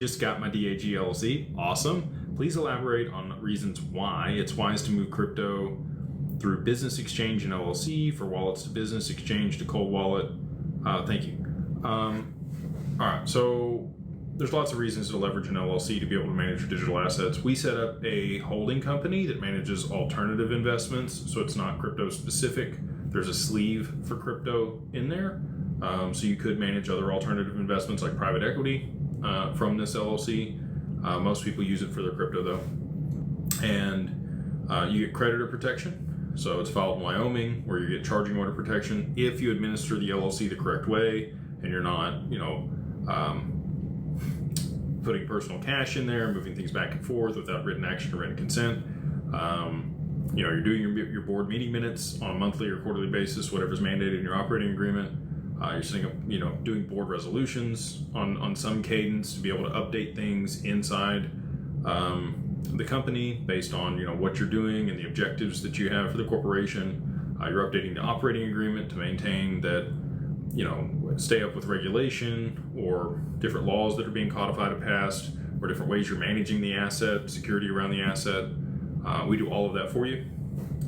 Just got my DAG LLC. Awesome. Please elaborate on reasons why it's wise to move crypto through business exchange and LLC for wallets to business exchange to cold wallet. Thank you. All right. So there's lots of reasons to leverage an LLC to be able to manage your digital assets. We set up a holding company that manages alternative investments. So it's not crypto specific. There's a sleeve for crypto in there. So you could manage other alternative investments like private equity from this LLC. Most people use it for their crypto though. And you get creditor protection. So it's filed in Wyoming, where you get charging order protection if you administer the LLC the correct way and you're not, putting personal cash in there, moving things back and forth without written action or written consent. You're doing your board meeting minutes on a monthly or quarterly basis, whatever's mandated in your operating agreement. You're setting up, doing board resolutions on some cadence to be able to update things inside the company based on what you're doing and the objectives that you have for the corporation. You're updating the operating agreement to maintain that stay up with regulation or different laws that are being codified or passed, or different ways you're managing the asset, security around the asset. We do all of that for you.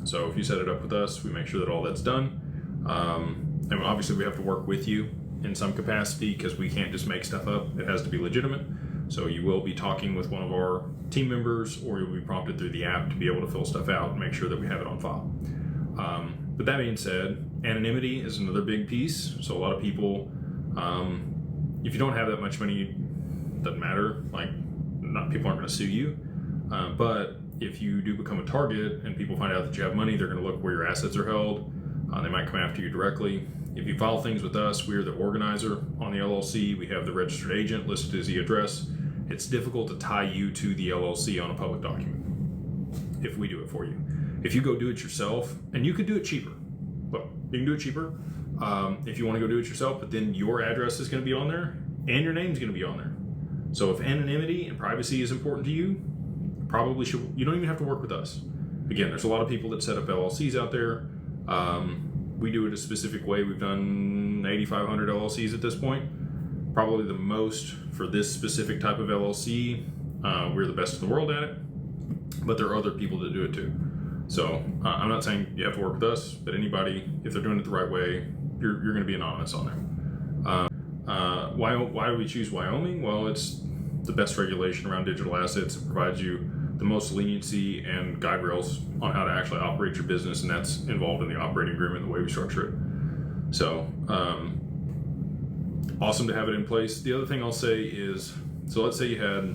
So if you set it up with us, we make sure that all that's done. And obviously we have to work with you in some capacity because we can't just make stuff up. It has to be legitimate. So you will be talking with one of our team members, or you'll be prompted through the app to be able to fill stuff out and make sure that we have it on file. But that being said, anonymity is another big piece. So a lot of people, if you don't have that much money, it doesn't matter. People aren't going to sue you. But if you do become a target and people find out that you have money, they're going to look where your assets are held. They might come after you directly. If you file things with us, we're the organizer on the LLC. We have the registered agent listed as the address. It's difficult to tie you to the LLC on a public document if we do it for you. If you go do it yourself, and you could do it cheaper, but you can do it cheaper if you want to go do it yourself, but then your address is going to be on there and your name's going to be on there. So if anonymity and privacy is important to you, probably you don't even have to work with us. Again, there's a lot of people that set up LLCs out there. We do it a specific way. We've done 8,500 LLCs at this point. Probably the most for this specific type of LLC. We're the best in the world at it, but there are other people that do it too. So I'm not saying you have to work with us, but anybody, if they're doing it the right way, you're going to be anonymous on there. Why do we choose Wyoming? Well, it's the best regulation around digital assets. It provides you the most leniency and guide rails on how to actually operate your business, and that's involved in the operating agreement, the way we structure it. So awesome to have it in place. The other thing I'll say is, so let's say you had,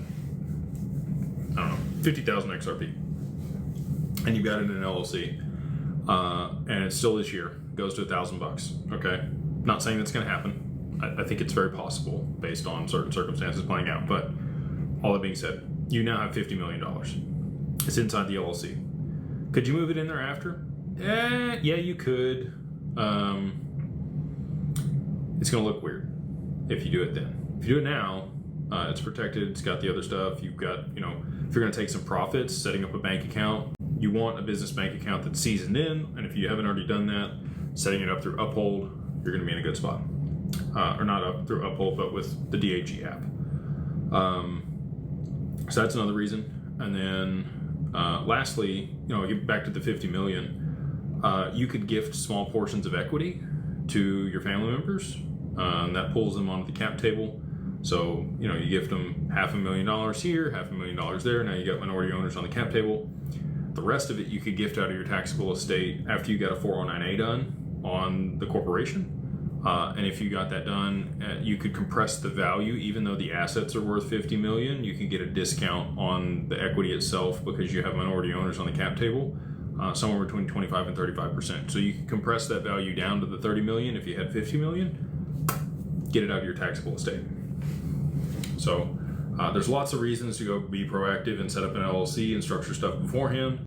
50,000 XRP, and you got it in an LLC, and it's still this year, goes to $1,000. Okay, not saying that's going to happen. I think it's very possible based on certain circumstances playing out. But all that being said, you now have $50 million. It's inside the LLC. Could you move it in there after? Yeah, you could. It's going to look weird if you do it then. If you do it now, it's protected. It's got the other stuff. You've got, if you're going to take some profits, setting up a bank account, you want a business bank account that's seasoned in. And if you haven't already done that, setting it up through Uphold, you're going to be in a good spot. Or not up through Uphold, but with the DAG app. So that's another reason. And then lastly, get back to the 50 million. You could gift small portions of equity to your family members, and that pulls them onto the cap table. So, you gift them $500,000 here, $500,000 there. Now you got minority owners on the cap table. The rest of it you could gift out of your taxable estate after you got a 409A done on the corporation. And if you got that done, you could compress the value. Even though the assets are worth 50 million, you could get a discount on the equity itself because you have minority owners on the cap table, somewhere between 25 and 35%. So you can compress that value down to the 30 million if you had 50 million, get it out of your taxable estate. So there's lots of reasons to go be proactive and set up an LLC and structure stuff beforehand.